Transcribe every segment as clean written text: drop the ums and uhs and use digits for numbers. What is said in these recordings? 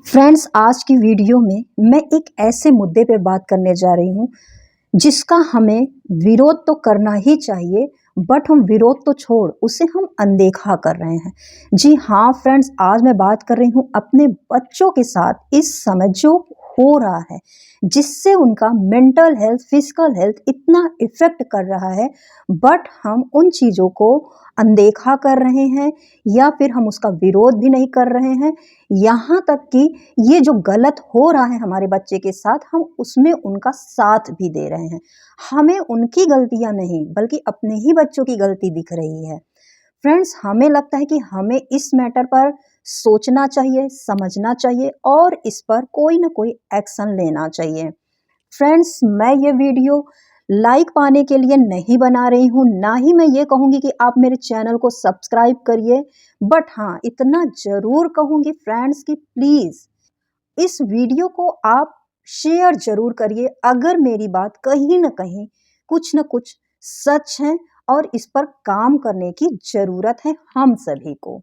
Friends, आज की video में मैं एक ऐसे मुद्दे पे बात करने जा रही हूँ जिसका हमें विरोध तो करना ही चाहिए, बट हम विरोध तो छोड़ उसे हम अनदेखा कर रहे हैं। जी हाँ फ्रेंड्स, आज मैं बात कर रही हूँ अपने बच्चों के साथ इस समय जो हो रहा है, जिससे उनका मेंटल हेल्थ, फिजिकल हेल्थ इतना इफ़ेक्ट कर रहा है, बट हम उन चीज़ों को अनदेखा कर रहे हैं या फिर हम उसका विरोध भी नहीं कर रहे हैं। यहाँ तक कि ये जो गलत हो रहा है हमारे बच्चे के साथ, हम उसमें उनका साथ भी दे रहे हैं। हमें उनकी गलतियाँ नहीं, बल्कि अपने ही बच्चों की गलती दिख रही है। फ्रेंड्स, हमें लगता है कि हमें इस मैटर पर सोचना चाहिए, समझना चाहिए और इस पर कोई ना कोई एक्शन लेना चाहिए। फ्रेंड्स, मैं ये वीडियो लाइक पाने के लिए नहीं बना रही हूँ, ना ही मैं ये कहूँगी कि आप मेरे चैनल को सब्सक्राइब करिए, बट हाँ, इतना ज़रूर कहूँगी फ्रेंड्स कि प्लीज़ इस वीडियो को आप शेयर ज़रूर करिए अगर मेरी बात कहीं न कहीं कुछ न कुछ सच है और इस पर काम करने की ज़रूरत है हम सभी को।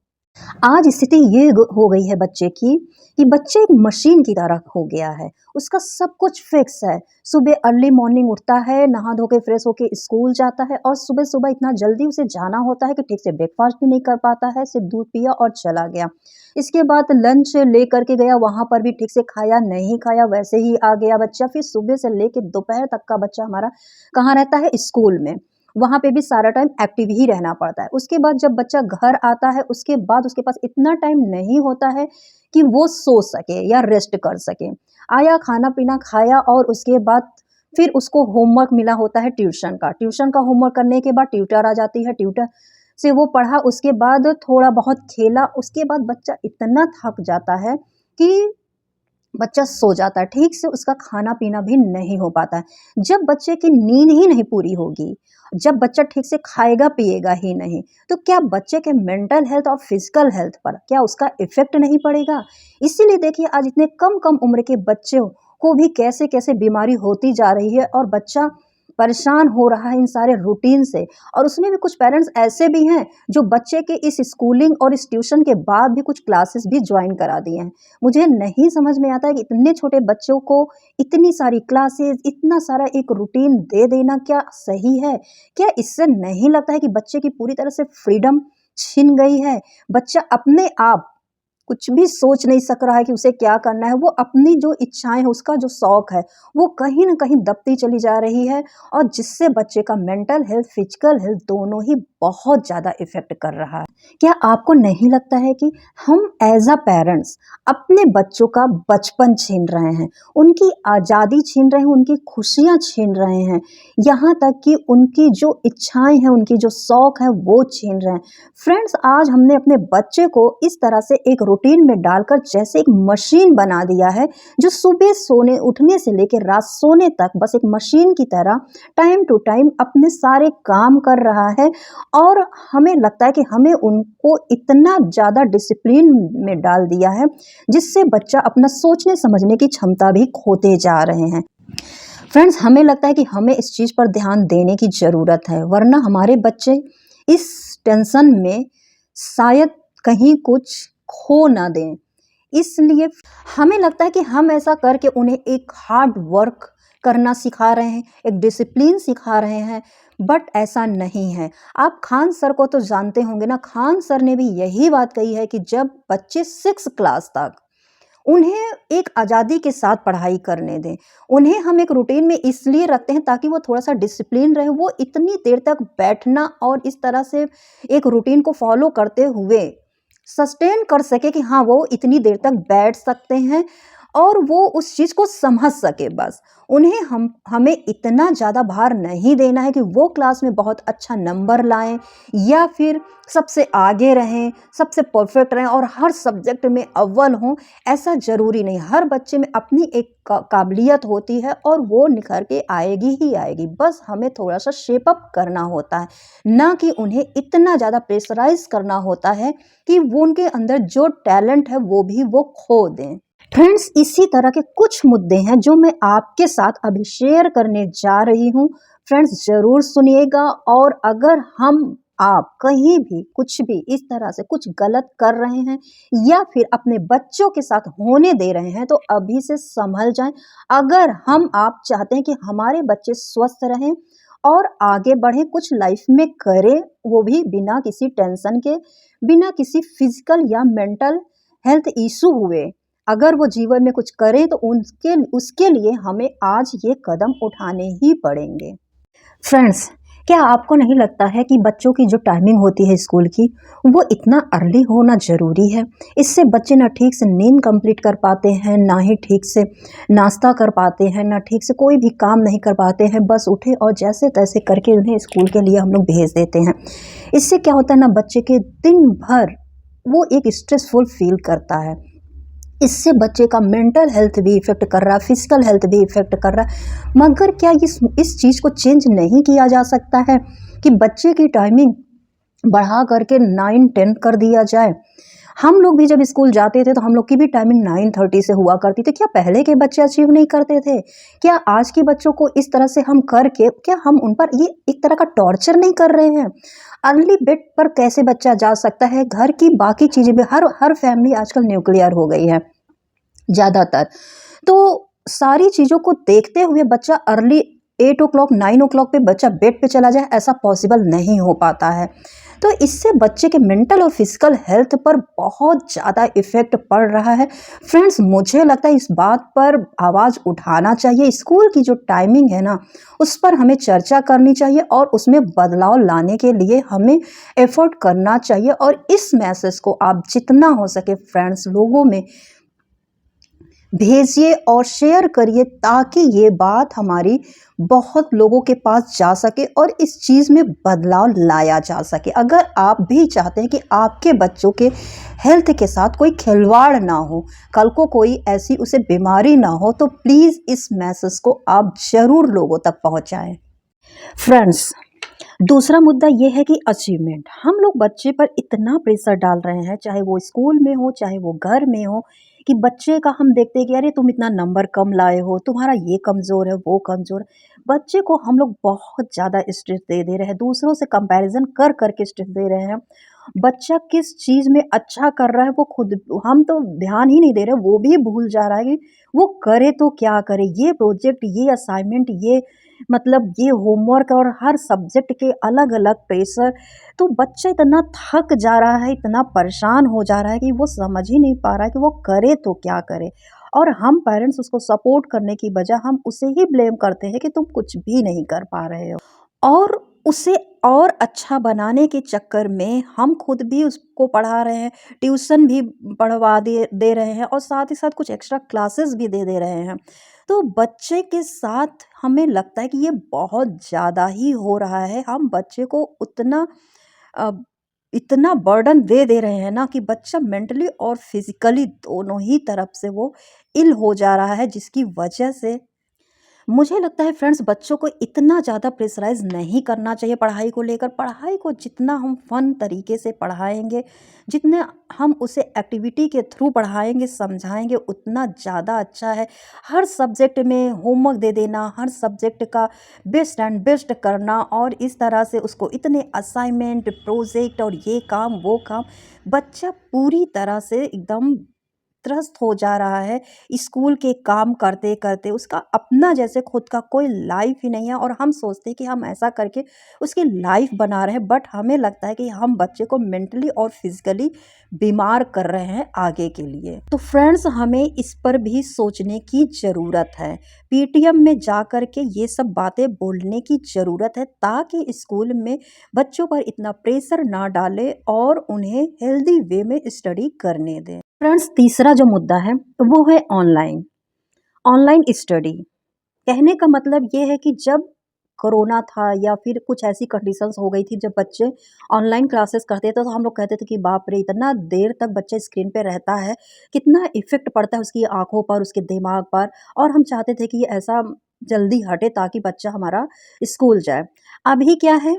आज स्थिति ये हो गई है बच्चे की कि बच्चे एक मशीन की तरह हो गया है। उसका सब कुछ फिक्स है। सुबह अर्ली मॉर्निंग उठता है, नहा धो के फ्रेश होके स्कूल जाता है और सुबह-सुबह इतना जल्दी उसे जाना होता है कि ठीक से ब्रेकफास्ट भी नहीं कर पाता है, सिर्फ दूध पिया और चला गया। इसके बाद लंच लेकर के गया, वहाँ पर भी ठीक से खाया, नहीं खाया, वैसे ही आ गया बच्चा। फिर सुबह से लेके दोपहर तक का बच्चा हमारा कहाँ रहता है? स्कूल में। वहाँ पे भी सारा टाइम एक्टिव ही रहना पड़ता है। उसके बाद जब बच्चा घर आता है, उसके बाद उसके पास इतना टाइम नहीं होता है कि वो सो सके या रेस्ट कर सके। आया, खाना-पीना खाया और उसके बाद फिर उसको होमवर्क मिला होता है ट्यूशन का। ट्यूशन का होमवर्क करने के बाद ट्यूटर आ जाती है, ट्यूटर से वो पढ़ा, उसके बाद थोड़ा बहुत खेला, उसके बाद बच्चा इतना थक जाता है कि बच्चा सो जाता है, ठीक से उसका खाना-पीना भी नहीं हो पाता है। जब बच्चे की नींद ही नहीं पूरी होगी, जब बच्चा ठीक से खाएगा-पिएगा ही नहीं, तो क्या बच्चे के मेंटल हेल्थ और फिजिकल हेल्थ पर क्या उसका इफ़ेक्ट नहीं पड़ेगा? इसीलिए देखिए आज इतने कम-कम उम्र के बच्चों को भी कैसे-कैसे बीमारी होती जा रही है और बच्चा परेशान हो रहा है इन सारे रूटीन से। और उसमें भी कुछ पेरेंट्स ऐसे भी हैं जो बच्चे के इस स्कूलिंग और इस ट्यूशन के बाद भी कुछ क्लासेस भी जॉइन करा दिए हैं। मुझे नहीं समझ में आता है कि इतने छोटे बच्चों को इतनी सारी क्लासेस, इतना सारा एक रूटीन दे देना क्या सही है? क्या इससे नहीं लगता है कि बच्चे की पूरी तरह से फ्रीडम छिन गई है? बच्चा अपने आप कुछ भी सोच नहीं सक रहा है कि उसे क्या करना है। वो अपनी जो इच्छाएँ हैं, उसका जो शौक है, वो कहीं न कहीं दबती चली जा रही है और जिससे बच्चे का मेंटल हेल्थ, फिजिकल हेल्थ दोनों ही बहुत ज़्यादा इफ़ेक्ट कर रहा है। क्या आपको नहीं लगता है कि हम एज़ अ पेरेंट्स अपने बच्चों का बचपन छीन रहे हैं, उनकी आज़ादी छीन रहे हैं, उनकी खुशियाँ छीन रहे हैं, यहाँ तक कि उनकी जो इच्छाएँ हैं, उनकी जो शौक है, वो छीन रहे हैं। फ्रेंड्स, आज हमने अपने बच्चे को इस तरह से एक रूटीन में डालकर जैसे एक मशीन बना दिया है, जो सुबह सोने उठने से लेकर रात सोने तक बस एक मशीन की तरह टाइम टू टाइम अपने सारे काम कर रहा है। और हमें लगता है कि हमें उनको इतना ज़्यादा डिसिप्लिन में डाल दिया है, जिससे बच्चा अपना सोचने समझने की क्षमता भी खोते जा रहे हैं। फ्रेंड्स, हमें लगता है कि हमें इस चीज़ पर ध्यान देने की ज़रूरत है, वरना हमारे बच्चे इस टेंशन में शायद कहीं कुछ खो ना दें। इसलिए हमें लगता है कि हम ऐसा करके उन्हें एक हार्ड वर्क करना सिखा रहे हैं, एक डिसिप्लिन सिखा रहे हैं, बट ऐसा नहीं है। आप खान सर को तो जानते होंगे ना, खान सर ने भी यही बात कही है कि जब बच्चे 6 क्लास तक उन्हें एक आज़ादी के साथ पढ़ाई करने दें। उन्हें हम एक रूटीन में इसलिए रखते हैं ताकि वो थोड़ा-सा डिसिप्लिन रहे, वो इतनी देर तक बैठना और इस तरह से एक रूटीन को फ़ॉलो करते हुए सस्टेन कर सके कि हाँ, वो इतनी देर तक बैठ सकते हैं और वो उस चीज़ को समझ सके बस। उन्हें हमें इतना ज़्यादा भार नहीं देना है कि वो क्लास में बहुत अच्छा नंबर लाएँ या फिर सबसे आगे रहें, सबसे परफेक्ट रहें और हर सब्जेक्ट में अव्वल हों, ऐसा ज़रूरी नहीं। हर बच्चे में अपनी एक काबिलियत होती है और वो निखर के आएगी ही आएगी। बस हमें थोड़ा-सा शेप अप करना होता है, ना कि उन्हें इतना ज़्यादा प्रेशराइज़ करना होता है कि वो उनके अंदर जो टैलेंट है वो भी वो खो दें। फ्रेंड्स, इसी तरह के कुछ मुद्दे हैं जो मैं आपके साथ अभी शेयर करने जा रही हूँ। फ्रेंड्स, ज़रूर सुनिएगा और अगर हम आप कहीं भी कुछ भी इस तरह से कुछ गलत कर रहे हैं या फिर अपने बच्चों के साथ होने दे रहे हैं तो अभी से संभल जाएं। अगर हम आप चाहते हैं कि हमारे बच्चे स्वस्थ रहें और आगे बढ़े, कुछ लाइफ में करें, वो भी बिना किसी टेंशन के, बिना किसी फिजिकल या मेंटल हेल्थ इशू हुए, अगर वो जीवन में कुछ करें तो उनके उसके लिए हमें आज ये कदम उठाने ही पड़ेंगे। फ्रेंड्स, क्या आपको नहीं लगता है कि बच्चों की जो टाइमिंग होती है स्कूल की, वो इतना अर्ली होना ज़रूरी है? इससे बच्चे ना ठीक से नींद कंप्लीट कर पाते हैं, ना ही ठीक से नाश्ता कर पाते हैं, ना ठीक से कोई भी काम नहीं कर पाते हैं, बस उठे और जैसे-तैसे करके उन्हें स्कूल के लिए हम लोग भेज देते हैं। इससे क्या होता है ना, बच्चे के दिन भर वो एक स्ट्रेसफुल फील करता है। इससे बच्चे का मेंटल हेल्थ भी इफ़ेक्ट कर रहा है, फिजिकल हेल्थ भी इफ़ेक्ट कर रहा है। मगर क्या इस चीज़ को चेंज नहीं किया जा सकता है कि बच्चे की टाइमिंग बढ़ा करके 9-10 कर दिया जाए? हम लोग भी जब स्कूल जाते थे तो हम लोग की भी टाइमिंग 9:30 से हुआ करती थी। क्या पहले के बच्चे अचीव नहीं करते थे? क्या आज के बच्चों को इस तरह से हम करके क्या हम उन पर ये एक तरह का टॉर्चर नहीं कर रहे हैं? अर्ली बेड पर कैसे बच्चा जा सकता है? घर की बाकी चीज़ें भी, हर हर फैमिली आजकल न्यूक्लियर हो गई है ज़्यादातर। तो सारी चीज़ों को देखते हुए बच्चा अर्ली 8 ओ क्लॉक 9 ओ क्लॉक पे बच्चा बेड पे चला जाए, ऐसा पॉसिबल नहीं हो पाता है। तो इससे बच्चे के मेंटल और फिजिकल हेल्थ पर बहुत ज़्यादा इफ़ेक्ट पड़ रहा है। फ्रेंड्स, मुझे लगता है इस बात पर आवाज़ उठाना चाहिए। स्कूल की जो टाइमिंग है ना, उस पर हमें चर्चा करनी चाहिए और उसमें बदलाव लाने के लिए हमें एफ़र्ट करना चाहिए और इस मैसेज को आप जितना हो सके फ्रेंड्स लोगों में भेजिए और शेयर करिए ताकि ये बात हमारी बहुत लोगों के पास जा सके और इस चीज़ में बदलाव लाया जा सके। अगर आप भी चाहते हैं कि आपके बच्चों के हेल्थ के साथ कोई खिलवाड़ ना हो, कल को कोई ऐसी उसे बीमारी ना हो, तो प्लीज़ इस मैसेज को आप ज़रूर लोगों तक पहुँचाएँ। फ्रेंड्स, दूसरा मुद्दा ये है कि अचीवमेंट। हम लोग बच्चे पर इतना प्रेशर डाल रहे हैं, चाहे वो स्कूल में हो, चाहे वो घर में हो, कि बच्चे का हम देखते हैं कि अरे तुम इतना नंबर कम लाए हो, तुम्हारा ये कमज़ोर है, वो कमज़ोर है। बच्चे को हम लोग बहुत ज़्यादा स्ट्रेस दे रहे हैं, दूसरों से कंपैरिज़न कर के स्ट्रेस दे रहे हैं। बच्चा किस चीज़ में अच्छा कर रहा है वो खुद, हम तो ध्यान ही नहीं दे रहे, वो भी भूल जा रहा है कि वो करे तो क्या करे? ये प्रोजेक्ट, ये असाइनमेंट, ये मतलब ये होमवर्क और हर सब्जेक्ट के अलग-अलग प्रेशर, तो बच्चा इतना थक जा रहा है, इतना परेशान हो जा रहा है कि वो समझ ही नहीं पा रहा है कि वो करे तो क्या करे? और हम पेरेंट्स उसको सपोर्ट करने की बजाय हम उसे ही ब्लेम करते हैं कि तुम कुछ भी नहीं कर पा रहे हो। और उसे और अच्छा बनाने के चक्कर में हम खुद भी उसको पढ़ा रहे हैं, ट्यूशन भी पढ़वा दे दे रहे हैं और साथ ही साथ कुछ एक्स्ट्रा क्लासेस भी दे रहे हैं। तो बच्चे के साथ हमें लगता है कि ये बहुत ज़्यादा ही हो रहा है। हम बच्चे को उतना अ, इतना बर्डन दे रहे हैं ना कि बच्चा मेंटली और फिज़िकली दोनों ही तरफ से वो इल हो जा रहा है, जिसकी वजह से मुझे लगता है फ्रेंड्स बच्चों को इतना ज़्यादा प्रेशराइज़ नहीं करना चाहिए पढ़ाई को लेकर। पढ़ाई को जितना हम फ़न तरीके से पढ़ाएँगे, जितने हम उसे एक्टिविटी के थ्रू पढ़ाएँगे, समझाएँगे, उतना ज़्यादा अच्छा है। हर सब्जेक्ट में होमवर्क दे देना, हर सब्जेक्ट का बेस्ट एंड बेस्ट करना और इस तरह से उसको इतने असाइनमेंट, प्रोजेक्ट और ये काम, वो काम, बच्चा पूरी तरह से एकदम त्रस्त हो जा रहा है। स्कूल के काम करते-करते उसका अपना जैसे खुद का कोई लाइफ़ ही नहीं है और हम सोचते हैं कि हम ऐसा करके उसकी लाइफ़ बना रहे हैं, बट हमें लगता है कि हम बच्चे को मेंटली और फिज़िकली बीमार कर रहे हैं आगे के लिए। तो फ्रेंड्स, हमें इस पर भी सोचने की ज़रूरत है। पीटीएम में जा कर के ये सब बातें बोलने की ज़रूरत है ताकि स्कूल में बच्चों पर इतना प्रेशर ना डालें और उन्हें हेल्दी वे में स्टडी करने दें। फ्रेंड्स, तीसरा जो मुद्दा है वो है ऑनलाइन ऑनलाइन स्टडी। कहने का मतलब ये है कि जब कोरोना था या फिर कुछ ऐसी कंडीशंस हो गई थी जब बच्चे ऑनलाइन क्लासेस करते थे तो हम लोग कहते थे कि बाप रे, इतना देर तक बच्चा स्क्रीन पे रहता है, कितना इफ़ेक्ट पड़ता है उसकी आँखों पर, उसके दिमाग पर, और हम चाहते थे कि ये ऐसा जल्दी हटे ताकि बच्चा हमारा स्कूल जाए। अभी क्या है,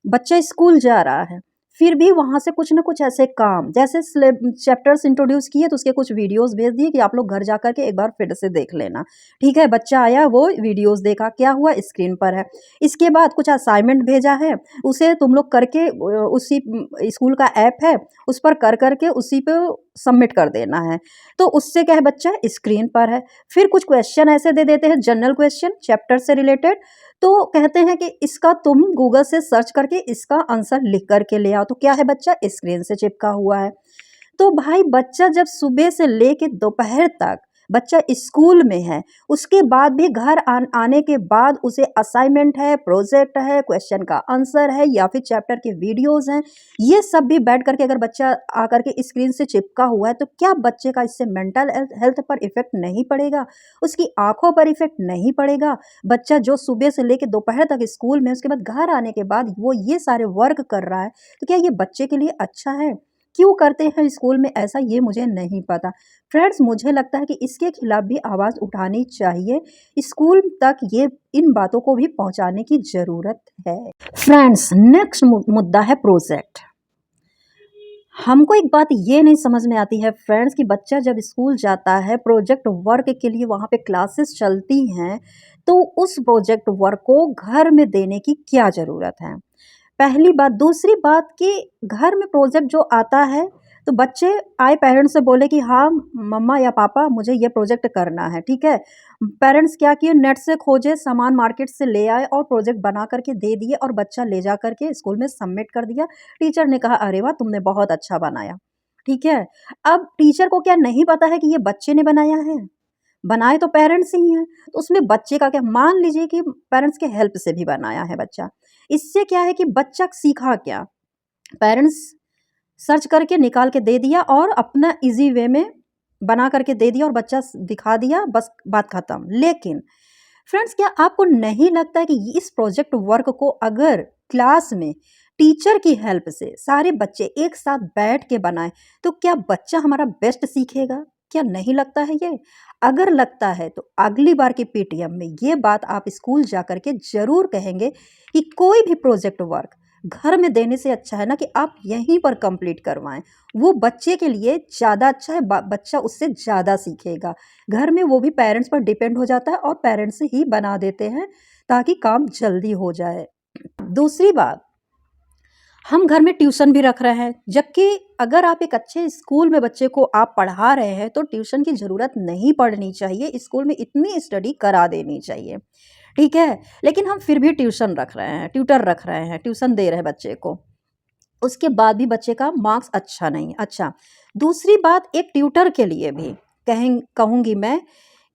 बच्चा स्कूल जा रहा है, फिर भी वहाँ से कुछ ना कुछ ऐसे काम, जैसे चैप्टर्स इंट्रोड्यूस किए तो उसके कुछ वीडियोस भेज दिए कि आप लोग घर जा कर के एक बार फिर से देख लेना। ठीक है, बच्चा आया, वो वीडियोस देखा, क्या हुआ, स्क्रीन पर है। इसके बाद कुछ असाइनमेंट भेजा है, उसे तुम लोग करके उसी स्कूल का ऐप है, उस पर कर करके उसी पे सबमिट कर देना है। तो उससे क्या है, बच्चा स्क्रीन पर है। फिर कुछ क्वेश्चन ऐसे दे देते हैं, जनरल क्वेश्चन चैप्टर से रिलेटेड, तो कहते हैं कि इसका तुम गूगल से सर्च करके इसका आंसर लिख करके ले आओ। तो क्या है, बच्चा स्क्रीन से चिपका हुआ है। तो भाई बच्चा जब सुबह से लेके दोपहर तक बच्चा स्कूल में है, उसके बाद भी घर आने के बाद उसे असाइनमेंट है, प्रोजेक्ट है, क्वेश्चन का आंसर है या फिर चैप्टर के वीडियोस हैं, ये सब भी बैठ करके अगर बच्चा आकर के स्क्रीन से चिपका हुआ है, तो क्या बच्चे का इससे मेंटल हेल्थ पर इफेक्ट नहीं पड़ेगा, उसकी आंखों पर इफेक्ट नहीं पड़ेगा? बच्चा जो सुबह से लेकर दोपहर तक स्कूल में, उसके बाद घर आने के बाद वो ये सारे वर्क कर रहा है, तो क्या ये बच्चे के लिए अच्छा है? क्यों करते हैं स्कूल में ऐसा, ये मुझे नहीं पता। फ्रेंड्स, मुझे लगता है कि इसके खिलाफ भी आवाज़ उठानी चाहिए। स्कूल तक ये इन बातों को भी पहुंचाने की ज़रूरत है। फ्रेंड्स, नेक्स्ट मुद्दा है प्रोजेक्ट। हमको एक बात ये नहीं समझ में आती है फ्रेंड्स कि बच्चा जब स्कूल जाता है, प्रोजेक्ट वर्क के लिए वहाँ पे क्लासेस चलती हैं, तो उस प्रोजेक्ट वर्क को घर में देने की क्या ज़रूरत है? पहली बात। दूसरी बात कि घर में प्रोजेक्ट जो आता है, तो बच्चे आए पेरेंट्स से बोले कि हाँ मम्मा या पापा मुझे ये प्रोजेक्ट करना है, ठीक है। पेरेंट्स क्या किए, नेट से खोजे, सामान मार्केट से ले आए और प्रोजेक्ट बना करके दे दिए और बच्चा ले जा करके स्कूल में सबमिट कर दिया। टीचर ने कहा अरे वाह तुमने बहुत अच्छा बनाया, ठीक है। अब टीचर को क्या नहीं पता है कि ये बच्चे ने बनाया है? बनाए तो पेरेंट्स ही हैं, तो उसमें बच्चे का क्या, मान लीजिए कि पेरेंट्स के हेल्प से भी बनाया है बच्चा, इससे क्या है कि बच्चा सीखा क्या? पेरेंट्स सर्च करके निकाल के दे दिया और अपना इजी वे में बना करके दे दिया और बच्चा दिखा दिया, बस बात खत्म। लेकिन फ्रेंड्स, क्या आपको नहीं लगता है कि इस प्रोजेक्ट वर्क को अगर क्लास में टीचर की हेल्प से सारे बच्चे एक साथ बैठ के बनाए, तो क्या बच्चा हमारा बेस्ट सीखेगा? क्या नहीं लगता है ये? अगर लगता है तो अगली बार की पीटीएम में ये बात आप स्कूल जा कर के जरूर कहेंगे कि कोई भी प्रोजेक्ट वर्क घर में देने से अच्छा है ना कि आप यहीं पर कंप्लीट करवाएं। वो बच्चे के लिए ज़्यादा अच्छा है, बच्चा उससे ज़्यादा सीखेगा। घर में वो भी पेरेंट्स पर डिपेंड हो जाता है और पेरेंट्स ही बना देते हैं ताकि काम जल्दी हो जाए। दूसरी बात, हम घर में ट्यूशन भी रख रहे हैं, जबकि अगर आप एक अच्छे स्कूल में बच्चे को आप पढ़ा रहे हैं तो ट्यूशन की ज़रूरत नहीं पड़नी चाहिए, स्कूल में इतनी स्टडी करा देनी चाहिए, ठीक है। लेकिन हम फिर भी ट्यूशन रख रहे हैं, ट्यूटर रख रहे हैं, ट्यूशन दे रहे हैं बच्चे को, उसके बाद भी बच्चे का मार्क्स अच्छा नहीं। अच्छा, दूसरी बात, एक ट्यूटर के लिए भी कहूँगी मैं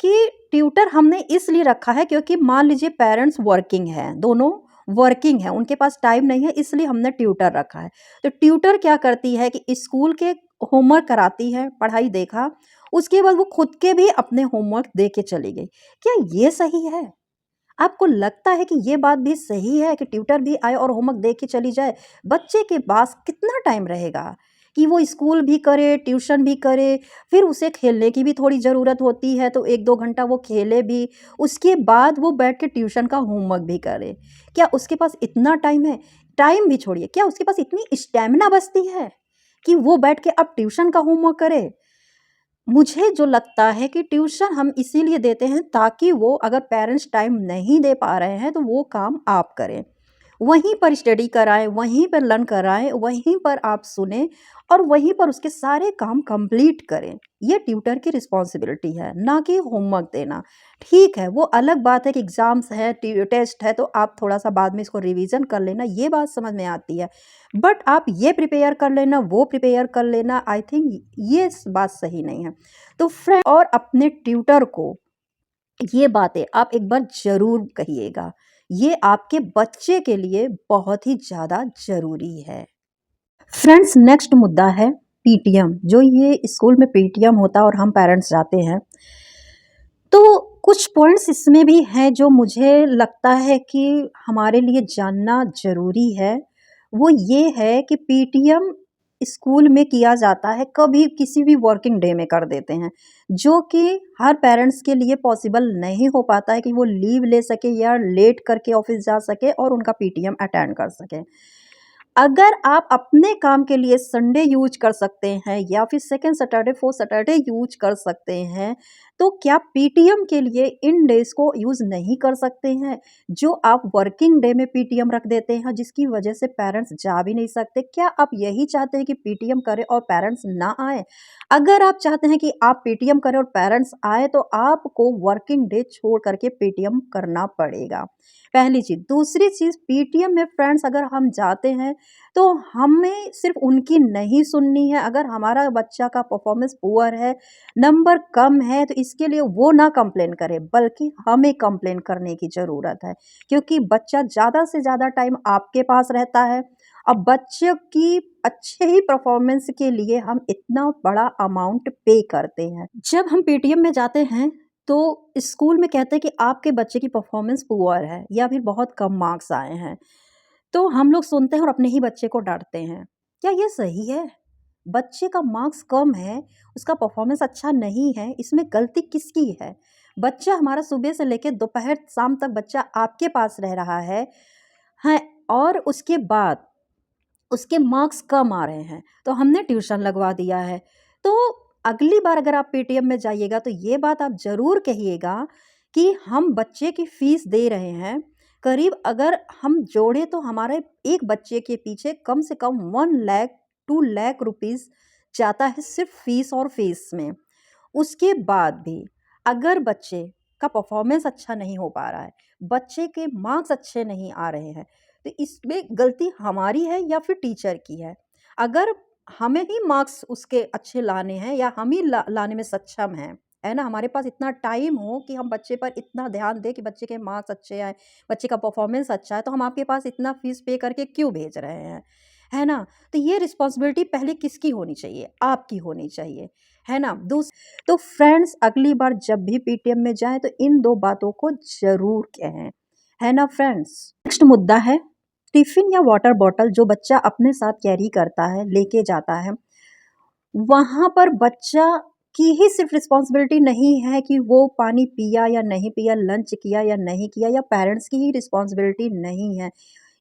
कि ट्यूटर हमने इसलिए रखा है क्योंकि मान लीजिए पेरेंट्स वर्किंग हैं, दोनों वर्किंग हैं, उनके पास टाइम नहीं है, इसलिए हमने ट्यूटर रखा है। तो ट्यूटर क्या करती है कि स्कूल के होमवर्क कराती है, पढ़ाई देखा, उसके बाद वो खुद के भी अपने होमवर्क दे के चली गई। क्या ये सही है? आपको लगता है कि ये बात भी सही है कि ट्यूटर भी आए और होमवर्क दे के चली जाए? बच्चे के पास कितना टाइम रहेगा कि वो स्कूल भी करे, ट्यूशन भी करे, फिर उसे खेलने की भी थोड़ी ज़रूरत होती है, तो 1-2 घंटा वो खेले भी, उसके बाद वो बैठ के ट्यूशन का होमवर्क भी करे। क्या उसके पास इतना टाइम है? टाइम भी छोड़िए, क्या उसके पास इतनी स्टैमिना बचती है कि वो बैठ के अब ट्यूशन का होमवर्क करे? मुझे जो लगता है कि ट्यूशन हम इसीलिए देते हैं ताकि वो, अगर पेरेंट्स टाइम नहीं दे पा रहे हैं तो वो काम आप करें, वहीं पर स्टडी कराएं, वहीं पर लर्न कराएं, वहीं पर आप सुने और वहीं पर उसके सारे काम कंप्लीट करें। ये ट्यूटर की रिस्पॉन्सिबिलिटी है, ना कि होमवर्क देना। ठीक है, वो अलग बात है कि एग्ज़ाम्स है, टेस्ट है, तो आप थोड़ा सा बाद में इसको रिवीजन कर लेना, ये बात समझ में आती है। बट आप ये प्रिपेयर कर लेना, वो प्रिपेयर कर लेना, आई थिंक ये बात सही नहीं है। तो फ्रेंड, और अपने ट्यूटर को ये बातें आप एक बार ज़रूर कहिएगा, ये आपके बच्चे के लिए बहुत ही ज़्यादा ज़रूरी है। फ्रेंड्स, नेक्स्ट मुद्दा है पीटीएम। जो ये स्कूल में पीटीएम होता है और हम पेरेंट्स जाते हैं, तो कुछ पॉइंट्स इसमें भी हैं जो मुझे लगता है कि हमारे लिए जानना ज़रूरी है। वो ये है कि पीटीएम स्कूल में किया जाता है, कभी किसी भी वर्किंग डे में कर देते हैं, जो कि हर पेरेंट्स के लिए पॉसिबल नहीं हो पाता है कि वो लीव ले सके या लेट करके ऑफिस जा सके और उनका पीटीएम अटेंड कर सके। अगर आप अपने काम के लिए संडे यूज कर सकते हैं या फिर second Saturday, fourth Saturday use कर सकते हैं, तो क्या पीटीएम के लिए इन डेज को यूज नहीं कर सकते हैं? जो आप वर्किंग डे में पीटीएम रख देते हैं, जिसकी वजह से पेरेंट्स जा भी नहीं सकते। क्या आप यही चाहते हैं कि पीटीएम करें और पेरेंट्स ना आए? अगर आप चाहते हैं कि आप पीटीएम करें और पेरेंट्स आए, तो आपको वर्किंग डे छोड़ करके पीटीएम करना पड़ेगा। पहली चीज़। दूसरी चीज़, पीटीएम में फ्रेंड्स अगर हम जाते हैं, तो हमें सिर्फ उनकी नहीं सुननी है। अगर हमारा बच्चा का परफॉर्मेंस पुअर है, नंबर कम है, तो इसके लिए वो ना कंप्लेन करे, बल्कि हमें कंप्लेन करने की ज़रूरत है, क्योंकि बच्चा ज़्यादा से ज़्यादा टाइम आपके पास रहता है। अब बच्चों की अच्छे ही परफॉर्मेंस के लिए हम इतना बड़ा अमाउंट पे करते हैं। जब हम पेटीएम में जाते हैं, तो स्कूल में कहते हैं कि आपके बच्चे की परफॉर्मेंस पुअर है या फिर बहुत कम मार्क्स आए हैं। तो हम लोग सुनते हैं और अपने ही बच्चे को डाँटते हैं। क्या ये सही है? बच्चे का मार्क्स कम है, उसका परफॉर्मेंस अच्छा नहीं है, इसमें गलती किसकी है? बच्चा हमारा सुबह से लेके दोपहर शाम तक बच्चा आपके पास रह रहा है, और उसके बाद उसके मार्क्स कम आ रहे हैं, तो हमने ट्यूशन लगवा दिया है। तो अगली बार अगर आप पेटीएम में जाइएगा, तो ये बात आप ज़रूर कहिएगा कि हम बच्चे की फ़ीस दे रहे हैं। करीब अगर हम जोड़ें, तो हमारे एक बच्चे के पीछे कम से कम 1 लाख 2 लाख रुपीज़ जाता है सिर्फ़ फ़ीस और फ़ीस में। उसके बाद भी अगर बच्चे का परफॉर्मेंस अच्छा नहीं हो पा रहा है, बच्चे के मार्क्स अच्छे नहीं आ रहे हैं, तो इसमें गलती हमारी है या फिर टीचर की है? अगर हमें ही मार्क्स उसके अच्छे लाने हैं या हम ही लाने में सक्षम हैं, है ना? हमारे पास इतना टाइम हो कि हम बच्चे पर इतना ध्यान दें कि बच्चे के मार्क्स अच्छे आएँ, बच्चे का परफॉर्मेंस अच्छा है, तो हम आपके पास इतना फ़ीस पे करके क्यों भेज रहे हैं? है ना? तो ये रिस्पॉन्सिबिलिटी पहले किसकी होनी चाहिए? आपकी होनी चाहिए, है ना? तो फ्रेंड्स, अगली बार जब भी पीटीएम में जाएँ, तो इन 2 बातों को ज़रूर कहें, है ना फ्रेंड्स? नेक्स्ट मुद्दा है टिफ़िन या वाटर बॉटल जो बच्चा अपने साथ कैरी करता है, लेके जाता है। वहाँ पर बच्चा की ही सिर्फ़ रिस्पॉन्सिबिलिटी नहीं है कि वो पानी पिया या नहीं पिया, लंच किया या नहीं किया, या पेरेंट्स की ही रिस्पॉन्सिबिलिटी नहीं है।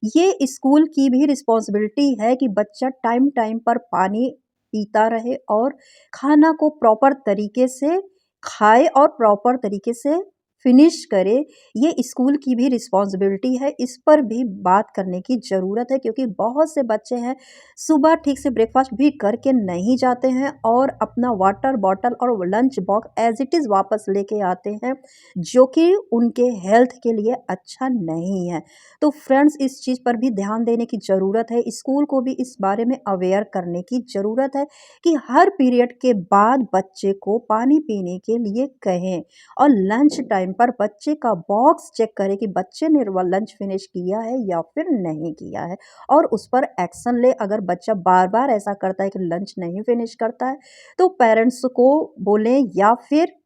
ये स्कूल की भी रिस्पॉन्सिबिलिटी है कि बच्चा टाइम-टाइम पर पानी पीता रहे और खाना को प्रॉपर तरीके से खाए और प्रॉपर तरीके से फिनिश करे। ये स्कूल की भी रिस्पॉन्सिबिलिटी है, इस पर भी बात करने की ज़रूरत है, क्योंकि बहुत से बच्चे हैं सुबह ठीक से ब्रेकफास्ट भी करके नहीं जाते हैं और अपना वाटर बॉटल और lunch box as it is वापस लेके आते हैं, जो कि उनके हेल्थ के लिए अच्छा नहीं है। तो फ्रेंड्स, इस चीज़ पर भी ध्यान देने की ज़रूरत है, स्कूल को भी इस बारे में अवेयर करने की ज़रूरत है कि हर पीरियड के बाद बच्चे को पानी पीने के लिए कहें, और लंच टाइम पर बच्चे का बॉक्स चेक करें कि बच्चे ने वो लंच फिनिश किया है या फिर नहीं किया है, और उस पर एक्शन ले। अगर बच्चा बार-बार ऐसा करता है कि लंच नहीं फिनिश करता है, तो पेरेंट्स को बोलें या फिर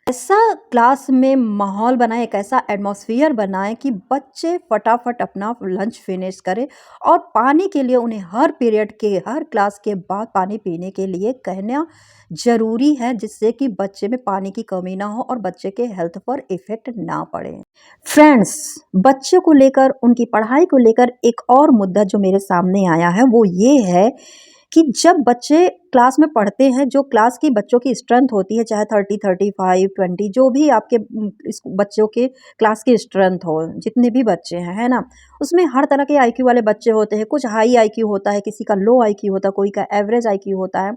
ऐसा क्लास में माहौल बनाएँ, एक ऐसा एटमॉस्फेयर बनाएँ कि बच्चे फटाफट अपना लंच फिनिश करें, और पानी के लिए उन्हें हर पीरियड के, हर क्लास के बाद पानी पीने के लिए कहना ज़रूरी है, जिससे कि बच्चे में पानी की कमी ना हो और बच्चे के हेल्थ पर इफ़ेक्ट ना पड़े। फ्रेंड्स, बच्चों को लेकर, उनकी पढ़ाई को लेकर एक और मुद्दा जो मेरे सामने आया है, वो ये है कि जब बच्चे क्लास में पढ़ते हैं, जो क्लास की बच्चों की स्ट्रेंथ होती है, चाहे 30, 35, 20, जो भी आपके इस बच्चों के क्लास की स्ट्रेंथ हो, जितने भी बच्चे हैं, है ना? उसमें हर तरह के आईक्यू वाले बच्चे होते हैं, कुछ हाई आईक्यू होता है, किसी का लो आईक्यू होता है, कोई का एवरेज आईक्यू होता है।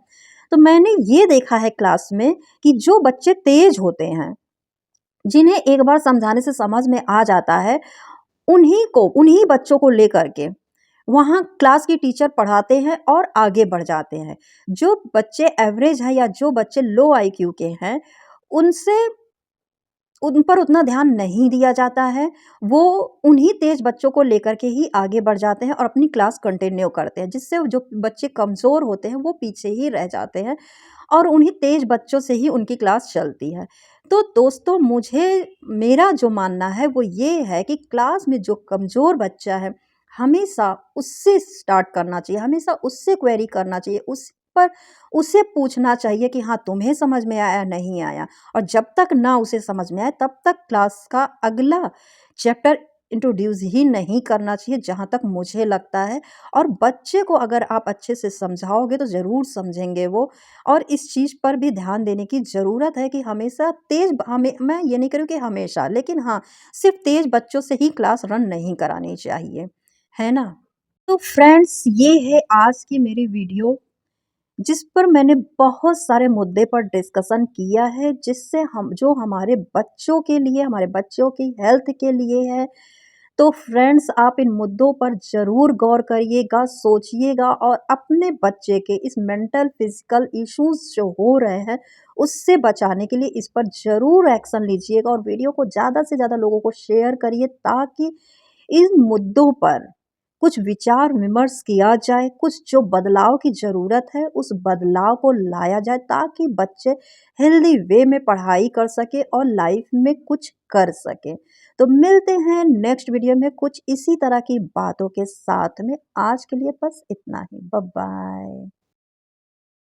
तो मैंने ये देखा है क्लास में कि जो बच्चे तेज़ होते हैं, जिन्हें एक बार समझाने से समझ में आ जाता है, उन्हीं बच्चों को लेकर के वहाँ क्लास की टीचर पढ़ाते हैं और आगे बढ़ जाते हैं। जो बच्चे एवरेज हैं या जो बच्चे लो आईक्यू के हैं, उनसे उन पर उतना ध्यान नहीं दिया जाता है। वो उन्हीं तेज़ बच्चों को लेकर के ही आगे बढ़ जाते हैं और अपनी क्लास कंटिन्यू करते हैं, जिससे जो बच्चे कमज़ोर होते हैं, वो पीछे ही रह जाते हैं, और उन्हीं तेज़ बच्चों से ही उनकी क्लास चलती है। तो दोस्तों, मेरा जो मानना है वो ये है कि क्लास में जो कमज़ोर बच्चा है, हमेशा उससे स्टार्ट करना चाहिए, हमेशा उससे क्वेरी करना चाहिए, उस पर उसे पूछना चाहिए कि हाँ, तुम्हें समझ में आया, नहीं आया। और जब तक ना उसे समझ में आए, तब तक क्लास का अगला चैप्टर इंट्रोड्यूस ही नहीं करना चाहिए जहाँ तक मुझे लगता है। और बच्चे को अगर आप अच्छे से समझाओगे तो ज़रूर समझेंगे वो। और इस चीज़ पर भी ध्यान देने की ज़रूरत है कि हमेशा तेज़ हमें मैं ये नहीं कह रही हूँ कि हमेशा, लेकिन हाँ, सिर्फ़ तेज़ बच्चों से ही क्लास रन नहीं करानी चाहिए, है ना? तो फ्रेंड्स, ये है आज की मेरी वीडियो, जिस पर मैंने बहुत सारे मुद्दे पर डिस्कशन किया है, जिससे हम जो हमारे बच्चों के लिए, हमारे बच्चों की हेल्थ के लिए है। तो फ्रेंड्स, आप इन मुद्दों पर ज़रूर गौर करिएगा, सोचिएगा और अपने बच्चे के इस मेंटल फिजिकल इश्यूज जो हो रहे हैं, उससे बचाने के लिए इस पर ज़रूर एक्शन लीजिएगा और वीडियो को ज़्यादा से ज़्यादा लोगों को शेयर करिए, ताकि इन मुद्दों पर कुछ विचार विमर्श किया जाए, कुछ जो बदलाव की ज़रूरत है, उस बदलाव को लाया जाए, ताकि बच्चे हेल्दी वे में पढ़ाई कर सकें और लाइफ में कुछ कर सकें। तो मिलते हैं नेक्स्ट वीडियो में कुछ इसी तरह की बातों के साथ में। आज के लिए बस इतना ही। Bye bye.